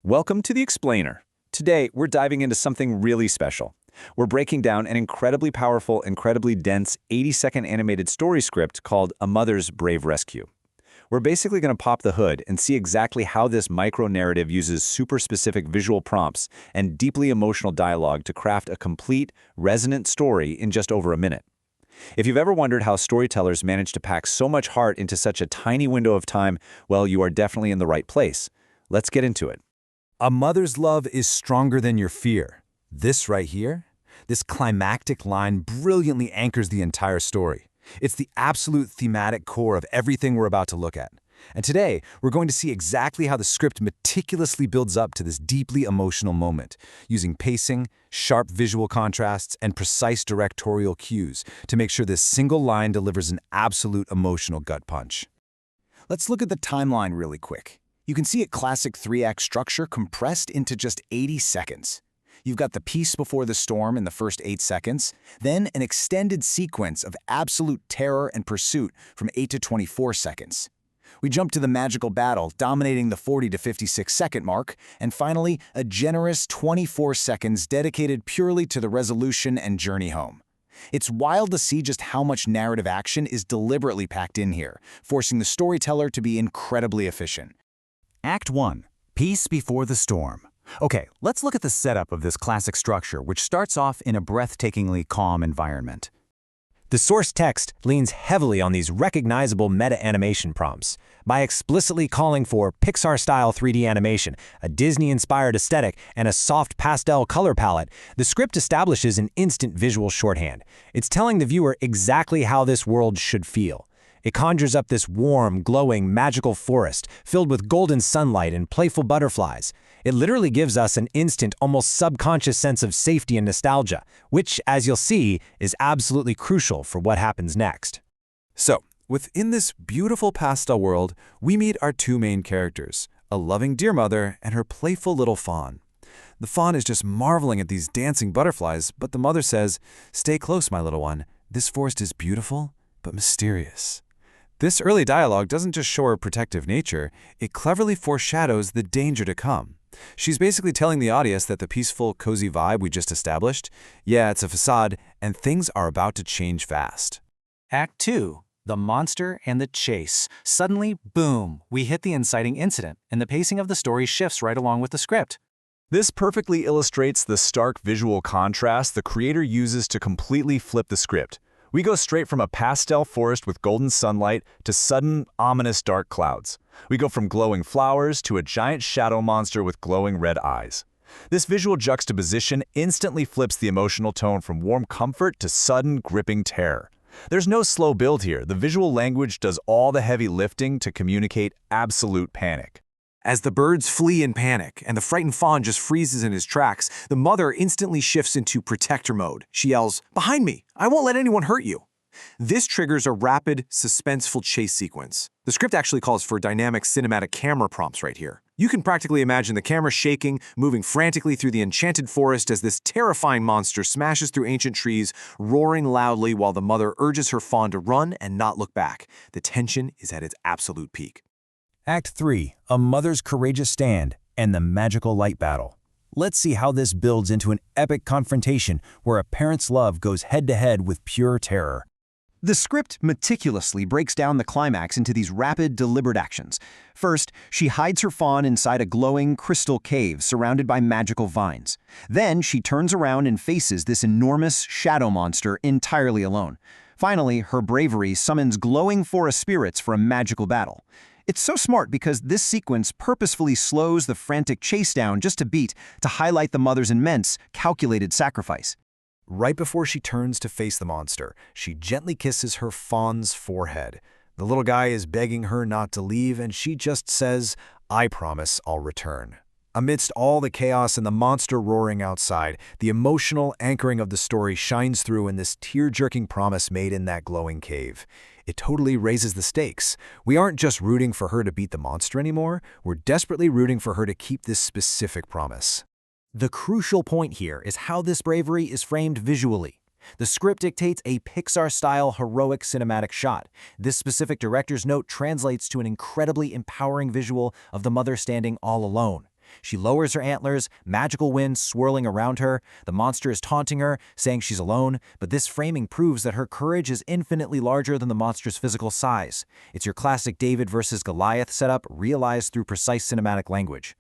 Welcome to The Explainer. Today, we're diving into something really special. We're breaking down an incredibly powerful, incredibly dense 80-second animated story script called A Mother's Brave Rescue. We're basically going to pop the hood and see exactly how this micro-narrative uses super-specific visual prompts and deeply emotional dialogue to craft a complete, resonant story in just over a minute. If you've ever wondered how storytellers manage to pack so much heart into such a tiny window of time, well, you are definitely in the right place. Let's get into it. A mother's love is stronger than your fear. This right here, this climactic line brilliantly anchors the entire story. It's the absolute thematic core of everything we're about to look at. And today, we're going to see exactly how the script meticulously builds up to this deeply emotional moment, using pacing, sharp visual contrasts, and precise directorial cues to make sure this single line delivers an absolute emotional gut punch. Let's look at the timeline really quick. You can see a classic 3-act structure compressed into just 80 seconds. You've got the peace before the storm in the first 8 seconds, then an extended sequence of absolute terror and pursuit from 8 to 24 seconds. We jump to the magical battle dominating the 40 to 56-second mark, and finally, a generous 24 seconds dedicated purely to the resolution and journey home. It's wild to see just how much narrative action is deliberately packed in here, forcing the storyteller to be incredibly efficient. Act 1. Peace before the storm. Okay, let's look at the setup of this classic structure, which starts off in a breathtakingly calm environment. The source text leans heavily on these recognizable meta-animation prompts. By explicitly calling for Pixar-style 3D animation, a Disney-inspired aesthetic, and a soft pastel color palette, the script establishes an instant visual shorthand. It's telling the viewer exactly how this world should feel. It conjures up this warm, glowing, magical forest filled with golden sunlight and playful butterflies. It literally gives us an instant, almost subconscious sense of safety and nostalgia, which, as you'll see, is absolutely crucial for what happens next. So, within this beautiful pastel world, we meet our two main characters, a loving dear mother and her playful little fawn. The fawn is just marveling at these dancing butterflies, but the mother says, "Stay close, my little one. This forest is beautiful, but mysterious." This early dialogue doesn't just show her protective nature, it cleverly foreshadows the danger to come. She's basically telling the audience that the peaceful, cozy vibe we just established, yeah, it's a facade, and things are about to change fast. Act 2. The monster and the chase. Suddenly, boom, we hit the inciting incident, and the pacing of the story shifts right along with the script. This perfectly illustrates the stark visual contrast the creator uses to completely flip the script. We go straight from a pastel forest with golden sunlight to sudden, ominous dark clouds. We go from glowing flowers to a giant shadow monster with glowing red eyes. This visual juxtaposition instantly flips the emotional tone from warm comfort to sudden, gripping terror. There's no slow build here. The visual language does all the heavy lifting to communicate absolute panic. As the birds flee in panic and the frightened fawn just freezes in his tracks, the mother instantly shifts into protector mode. She yells, "Behind me! I won't let anyone hurt you!" This triggers a rapid, suspenseful chase sequence. The script actually calls for dynamic cinematic camera prompts right here. You can practically imagine the camera shaking, moving frantically through the enchanted forest as this terrifying monster smashes through ancient trees, roaring loudly while the mother urges her fawn to run and not look back. The tension is at its absolute peak. Act 3. A mother's courageous stand and the magical light battle. Let's see how this builds into an epic confrontation where a parent's love goes head-to-head with pure terror. The script meticulously breaks down the climax into these rapid, deliberate actions. First, she hides her fawn inside a glowing crystal cave surrounded by magical vines. Then, she turns around and faces this enormous shadow monster entirely alone. Finally, her bravery summons glowing forest spirits for a magical battle. It's so smart because this sequence purposefully slows the frantic chase down just a beat to highlight the mother's immense, calculated sacrifice. Right before she turns to face the monster, she gently kisses her fawn's forehead. The little guy is begging her not to leave, and she just says, "I promise I'll return." Amidst all the chaos and the monster roaring outside, the emotional anchoring of the story shines through in this tear-jerking promise made in that glowing cave. It totally raises the stakes. We aren't just rooting for her to beat the monster anymore, we're desperately rooting for her to keep this specific promise. The crucial point here is how this bravery is framed visually. The script dictates a Pixar-style heroic cinematic shot. This specific director's note translates to an incredibly empowering visual of the mother standing all alone. She lowers her antlers, magical wind swirling around her. The monster is taunting her, saying she's alone, but this framing proves that her courage is infinitely larger than the monster's physical size. It's your classic David versus Goliath setup realized through precise cinematic language.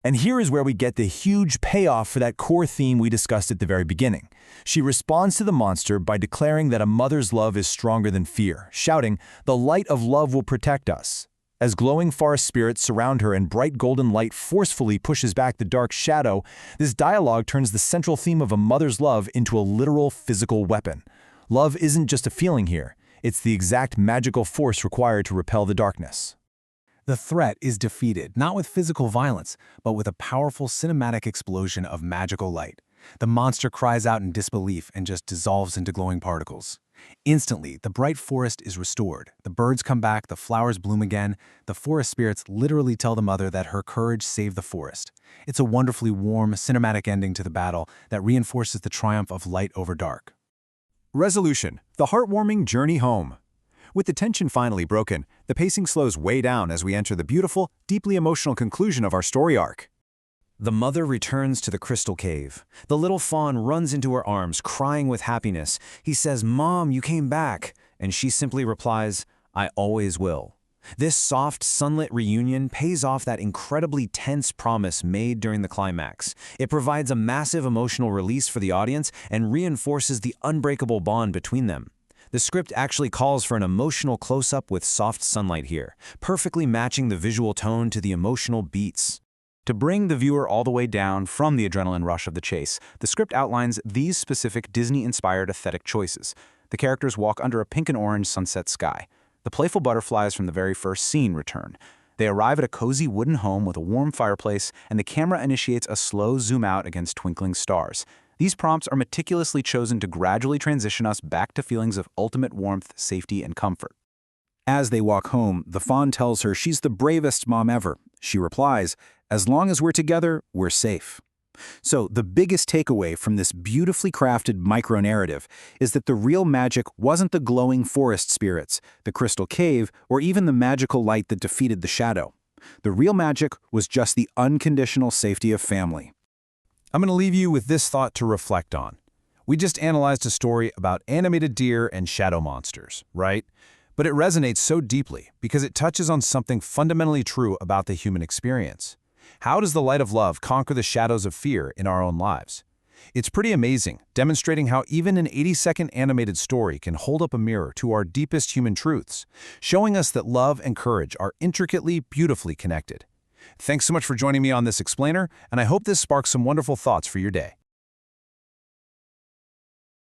And here is where we get the huge payoff for that core theme we discussed at the very beginning. She responds to the monster by declaring that a mother's love is stronger than fear, shouting, "The light of love will protect us." As glowing forest spirits surround her and bright golden light forcefully pushes back the dark shadow, this dialogue turns the central theme of a mother's love into a literal physical weapon. Love isn't just a feeling here, it's the exact magical force required to repel the darkness. The threat is defeated, not with physical violence, but with a powerful cinematic explosion of magical light. The monster cries out in disbelief and just dissolves into glowing particles. Instantly, the bright forest is restored. The birds come back, the flowers bloom again. The forest spirits literally tell the mother that her courage saved the forest. It's a wonderfully warm, cinematic ending to the battle that reinforces the triumph of light over dark. Resolution: the heartwarming journey home. With the tension finally broken, the pacing slows way down as we enter the beautiful, deeply emotional conclusion of our story arc. The mother returns to the crystal cave. The little fawn runs into her arms, crying with happiness. He says, "Mom, you came back." And she simply replies, "I always will." This soft, sunlit reunion pays off that incredibly tense promise made during the climax. It provides a massive emotional release for the audience and reinforces the unbreakable bond between them. The script actually calls for an emotional close-up with soft sunlight here, perfectly matching the visual tone to the emotional beats. To bring the viewer all the way down from the adrenaline rush of the chase, the script outlines these specific Disney-inspired aesthetic choices. The characters walk under a pink and orange sunset sky. The playful butterflies from the very first scene return. They arrive at a cozy wooden home with a warm fireplace, and the camera initiates a slow zoom out against twinkling stars. These prompts are meticulously chosen to gradually transition us back to feelings of ultimate warmth, safety, and comfort. As they walk home, the fawn tells her she's the bravest mom ever. She replies, "As long as we're together, we're safe." So the biggest takeaway from this beautifully crafted micro-narrative is that the real magic wasn't the glowing forest spirits, the crystal cave, or even the magical light that defeated the shadow. The real magic was just the unconditional safety of family. I'm going to leave you with this thought to reflect on. We just analyzed a story about animated deer and shadow monsters, right? But it resonates so deeply because it touches on something fundamentally true about the human experience. How does the light of love conquer the shadows of fear in our own lives? It's pretty amazing, demonstrating how even an 80-second animated story can hold up a mirror to our deepest human truths, showing us that love and courage are intricately, beautifully connected. Thanks so much for joining me on this explainer, and I hope this sparks some wonderful thoughts for your day.